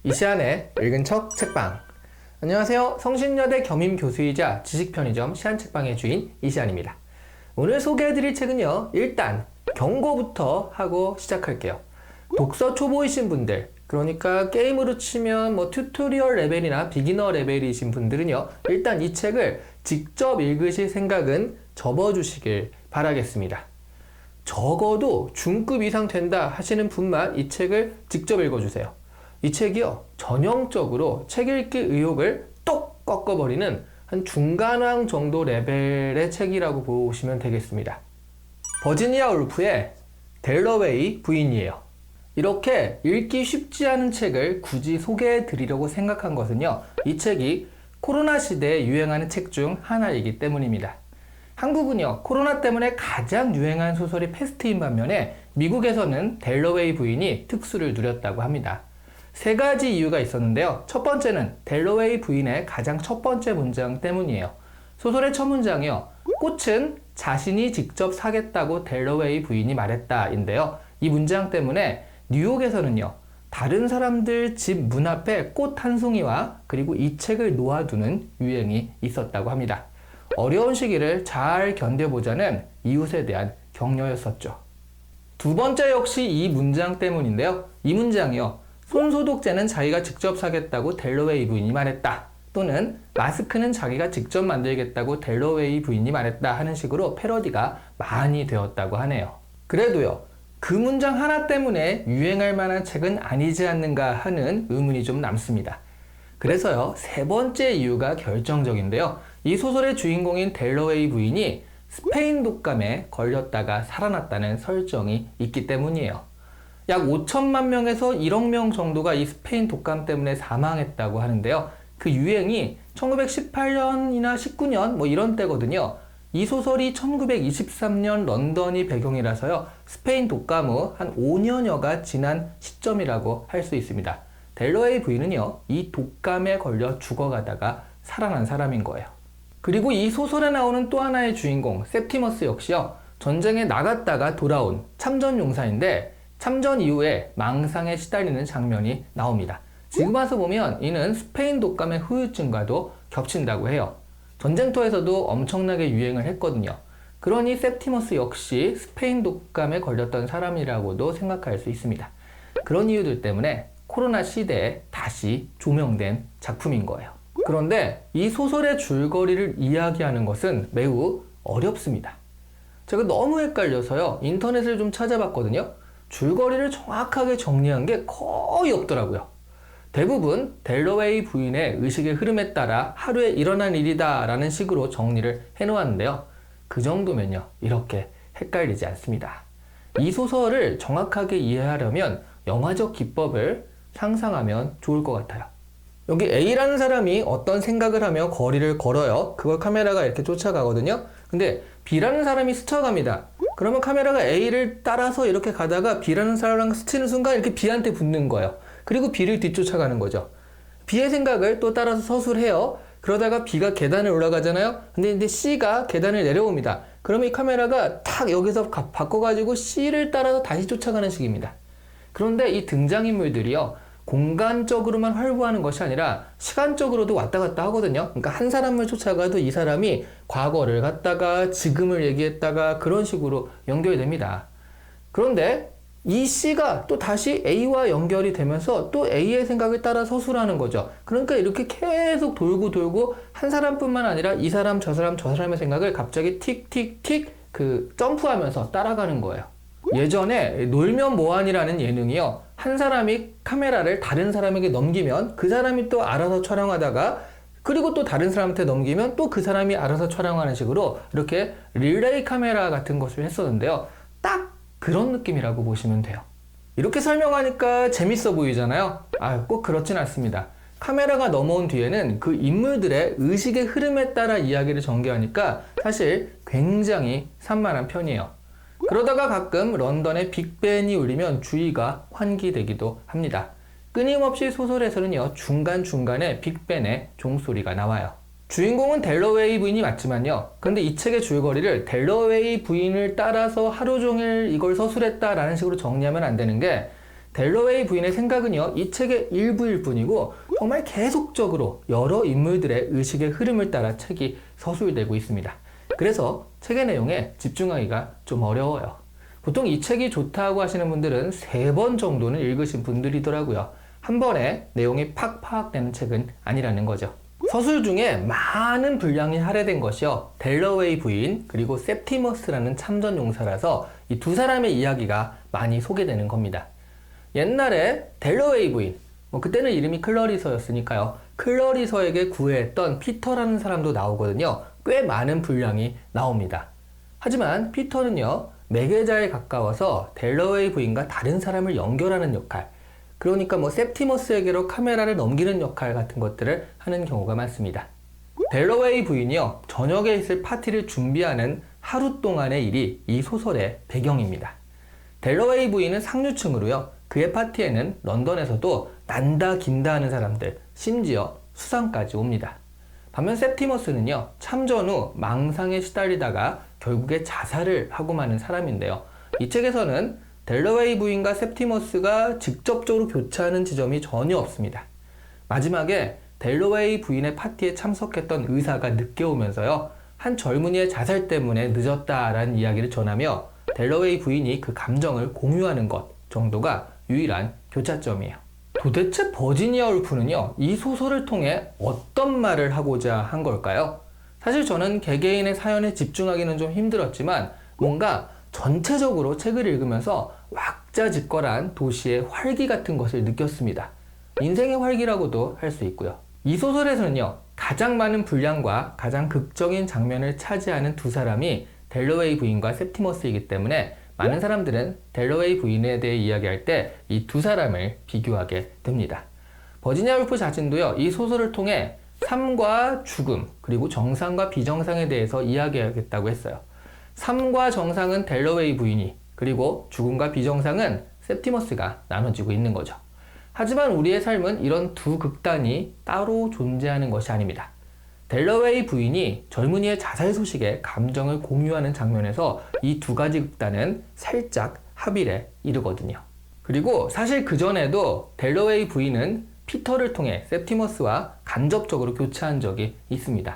이시안의 읽은 척 책방. 안녕하세요. 성신여대 겸임교수이자 지식편의점 시안책방의 주인 이시안입니다. 오늘 소개해드릴 책은요, 일단 경고부터 하고 시작할게요. 독서 초보이신 분들, 그러니까 게임으로 치면 튜토리얼 레벨이나 비기너 레벨이신 분들은요, 일단 이 책을 직접 읽으실 생각은 접어주시길 바라겠습니다. 적어도 중급 이상 된다 하시는 분만 이 책을 직접 읽어주세요. 이 책이요, 전형적으로 책 읽기 의욕을 똑 꺾어버리는 한 중간왕 정도 레벨의 책이라고 보시면 되겠습니다. 버지니아 울프의 델러웨이 부인이에요. 이렇게 읽기 쉽지 않은 책을 굳이 소개해 드리려고 생각한 것은요, 이 책이 코로나 시대에 유행하는 책 중 하나이기 때문입니다. 한국은요, 코로나 때문에 가장 유행한 소설이 패스트인 반면에 미국에서는 델러웨이 부인이 특수를 누렸다고 합니다. 세 가지 이유가 있었는데요. 첫 번째는 델러웨이 부인의 가장 첫 번째 문장 때문이에요. 소설의 첫 문장이요, 꽃은 자신이 직접 사겠다고 델러웨이 부인이 말했다인데요. 이 문장 때문에 뉴욕에서는요, 다른 사람들 집 문 앞에 꽃 한 송이와 그리고 이 책을 놓아두는 유행이 있었다고 합니다. 어려운 시기를 잘 견뎌보자는 이웃에 대한 격려였었죠. 두 번째 역시 이 문장 때문인데요. 이 문장이요, 손소독제는 자기가 직접 사겠다고 델러웨이 부인이 말했다, 또는 마스크는 자기가 직접 만들겠다고 델러웨이 부인이 말했다 하는 식으로 패러디가 많이 되었다고 하네요. 그래도요, 그 문장 하나 때문에 유행할 만한 책은 아니지 않는가 하는 의문이 좀 남습니다. 그래서요, 세 번째 이유가 결정적인데요. 이 소설의 주인공인 델러웨이 부인이 스페인 독감에 걸렸다가 살아났다는 설정이 있기 때문이에요. 약 5천만 명에서 1억 명 정도가 이 스페인 독감 때문에 사망했다고 하는데요. 그 유행이 1918년이나 19년 이런 때거든요. 이 소설이 1923년 런던이 배경이라서요, 스페인 독감 후 한 5년여가 지난 시점이라고 할 수 있습니다. 델러웨이 부인은요, 이 독감에 걸려 죽어가다가 살아난 사람인 거예요. 그리고 이 소설에 나오는 또 하나의 주인공 셉티머스 역시요, 전쟁에 나갔다가 돌아온 참전 용사인데 참전 이후에 망상에 시달리는 장면이 나옵니다. 지금 와서 보면 이는 스페인 독감의 후유증과도 겹친다고 해요. 전쟁터에서도 엄청나게 유행을 했거든요. 그러니 셉티머스 역시 스페인 독감에 걸렸던 사람이라고도 생각할 수 있습니다. 그런 이유들 때문에 코로나 시대에 다시 조명된 작품인 거예요. 그런데 이 소설의 줄거리를 이야기하는 것은 매우 어렵습니다. 제가 너무 헷갈려서요, 인터넷을 좀 찾아봤거든요. 줄거리를 정확하게 정리한 게 거의 없더라고요. 대부분 델러웨이 부인의 의식의 흐름에 따라 하루에 일어난 일이다 라는 식으로 정리를 해놓았는데요. 그 정도면요, 이렇게 헷갈리지 않습니다. 이 소설을 정확하게 이해하려면 영화적 기법을 상상하면 좋을 것 같아요. 여기 A라는 사람이 어떤 생각을 하며 거리를 걸어요. 그걸 카메라가 이렇게 쫓아가거든요. 근데 B라는 사람이 스쳐갑니다. 그러면 카메라가 A를 따라서 이렇게 가다가 B라는 사람랑 스치는 순간 이렇게 B한테 붙는 거예요. 그리고 B를 뒤쫓아가는 거죠. B의 생각을 또 따라서 서술해요. 그러다가 B가 계단을 올라가잖아요. 근데 C가 계단을 내려옵니다. 그러면 이 카메라가 탁 여기서 바꿔가지고 C를 따라서 다시 쫓아가는 식입니다. 그런데 이 등장인물들이요, 공간적으로만 활보하는 것이 아니라 시간적으로도 왔다 갔다 하거든요. 그러니까 한 사람을 쫓아가도 이 사람이 과거를 갔다가 지금을 얘기했다가 그런 식으로 연결됩니다. 그런데 이 C가 또 다시 A와 연결이 되면서 또 A의 생각을 따라 서술하는 거죠. 그러니까 이렇게 계속 돌고 한 사람뿐만 아니라 이 사람 저 사람의 생각을 갑자기 틱틱틱 점프하면서 따라가는 거예요. 예전에 놀면 뭐하니라는 예능이요, 한 사람이 카메라를 다른 사람에게 넘기면 그 사람이 또 알아서 촬영하다가 그리고 또 다른 사람한테 넘기면 또 그 사람이 알아서 촬영하는 식으로 이렇게 릴레이 카메라 같은 것을 했었는데요. 딱 그런 느낌이라고 보시면 돼요. 이렇게 설명하니까 재밌어 보이잖아요. 꼭 그렇진 않습니다. 카메라가 넘어온 뒤에는 그 인물들의 의식의 흐름에 따라 이야기를 전개하니까 사실 굉장히 산만한 편이에요. 그러다가 가끔 런던의 빅벤이 울리면 주의가 환기되기도 합니다. 끊임없이 소설에서는요, 중간중간에 빅벤의 종소리가 나와요. 주인공은 델러웨이 부인이 맞지만요, 근데 이 책의 줄거리를 델러웨이 부인을 따라서 하루 종일 이걸 서술했다라는 식으로 정리하면 안 되는 게, 델러웨이 부인의 생각은요, 이 책의 일부일 뿐이고 정말 계속적으로 여러 인물들의 의식의 흐름을 따라 책이 서술되고 있습니다. 그래서 책의 내용에 집중하기가 좀 어려워요. 보통 이 책이 좋다고 하시는 분들은 3번 정도는 읽으신 분들이더라고요. 한 번에 내용이 팍 파악되는 책은 아니라는 거죠. 서술 중에 많은 분량이 할애된 것이요, 델러웨이 부인 그리고 셉티머스라는 참전 용사라서 이 두 사람의 이야기가 많이 소개되는 겁니다. 옛날에 델러웨이 부인, 그때는 이름이 클러리서였으니까요, 클러리서에게 구애했던 피터라는 사람도 나오거든요. 꽤 많은 분량이 나옵니다. 하지만 피터는요, 매개자에 가까워서 델러웨이 부인과 다른 사람을 연결하는 역할, 그러니까 셉티머스에게로 카메라를 넘기는 역할 같은 것들을 하는 경우가 많습니다. 델러웨이 부인이요, 저녁에 있을 파티를 준비하는 하루 동안의 일이 이 소설의 배경입니다. 델러웨이 부인은 상류층으로요, 그의 파티에는 런던에서도 난다 긴다 하는 사람들, 심지어 수상까지 옵니다. 반면 셉티머스는요, 참전 후 망상에 시달리다가 결국에 자살을 하고 마는 사람인데요. 이 책에서는 델러웨이 부인과 셉티머스가 직접적으로 교차하는 지점이 전혀 없습니다. 마지막에 델러웨이 부인의 파티에 참석했던 의사가 늦게 오면서요, 한 젊은이의 자살 때문에 늦었다라는 이야기를 전하며 델러웨이 부인이 그 감정을 공유하는 것 정도가 유일한 교차점이에요. 도대체 버지니아 울프는요, 이 소설을 통해 어떤 말을 하고자 한 걸까요? 사실 저는 개개인의 사연에 집중하기는 좀 힘들었지만 뭔가 전체적으로 책을 읽으면서 왁자지껄한 도시의 활기 같은 것을 느꼈습니다. 인생의 활기라고도 할 수 있고요. 이 소설에서는요, 가장 많은 분량과 가장 극적인 장면을 차지하는 두 사람이 델러웨이 부인과 셉티머스이기 때문에 많은 사람들은 델러웨이 부인에 대해 이야기할 때 이 두 사람을 비교하게 됩니다. 버지니아 울프 자신도요, 이 소설을 통해 삶과 죽음, 그리고 정상과 비정상에 대해서 이야기하겠다고 했어요. 삶과 정상은 델러웨이 부인이, 그리고 죽음과 비정상은 셉티머스가 나눠지고 있는 거죠. 하지만 우리의 삶은 이런 두 극단이 따로 존재하는 것이 아닙니다. 델러웨이 부인이 젊은이의 자살 소식에 감정을 공유하는 장면에서 이 두 가지 극단은 살짝 합일에 이르거든요. 그리고 사실 그전에도 델러웨이 부인은 피터를 통해 셉티머스와 간접적으로 교차한 적이 있습니다.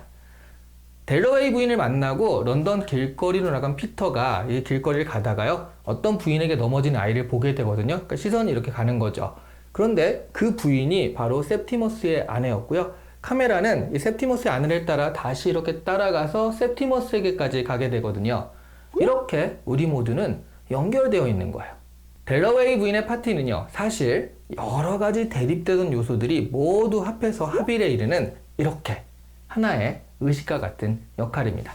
델러웨이 부인을 만나고 런던 길거리로 나간 피터가 이 길거리를 가다가요, 어떤 부인에게 넘어진 아이를 보게 되거든요. 그러니까 시선이 이렇게 가는 거죠. 그런데 그 부인이 바로 셉티머스의 아내였고요. 카메라는 이 셉티머스의 아내를 따라 다시 이렇게 따라가서 셉티머스에게까지 가게 되거든요. 이렇게 우리 모두는 연결되어 있는 거예요. 델러웨이 부인의 파티는요, 사실 여러 가지 대립되던 요소들이 모두 합해서 합일에 이르는 이렇게 하나의 의식과 같은 역할입니다.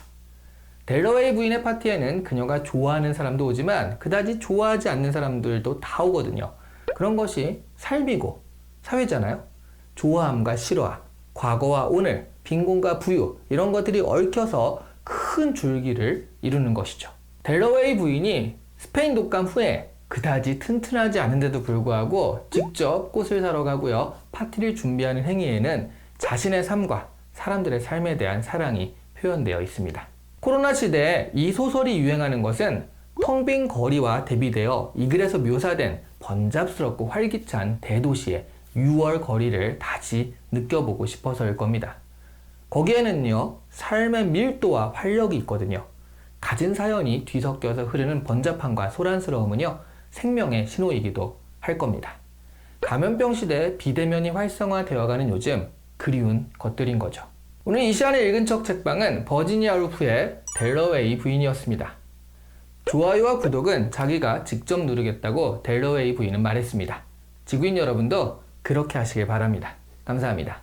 델러웨이 부인의 파티에는 그녀가 좋아하는 사람도 오지만 그다지 좋아하지 않는 사람들도 다 오거든요. 그런 것이 삶이고 사회잖아요. 좋아함과 싫어함, 과거와 오늘, 빈곤과 부유, 이런 것들이 얽혀서 큰 줄기를 이루는 것이죠. 델러웨이 부인이 스페인 독감 후에 그다지 튼튼하지 않은데도 불구하고 직접 꽃을 사러 가고요, 파티를 준비하는 행위에는 자신의 삶과 사람들의 삶에 대한 사랑이 표현되어 있습니다. 코로나 시대에 이 소설이 유행하는 것은 텅 빈 거리와 대비되어 이 글에서 묘사된 번잡스럽고 활기찬 대도시의 6월 거리를 다시 느껴보고 싶어서일 겁니다. 거기에는요, 삶의 밀도와 활력이 있거든요. 가진 사연이 뒤섞여서 흐르는 번잡함과 소란스러움은요, 생명의 신호이기도 할 겁니다. 감염병 시대에 비대면이 활성화되어가는 요즘 그리운 것들인 거죠. 오늘 이 시간에 읽은 척 책방은 버지니아 울프의 델러웨이 부인이었습니다. 좋아요와 구독은 자기가 직접 누르겠다고 델러웨이 부인은 말했습니다. 지구인 여러분도 그렇게 하시길 바랍니다. 감사합니다.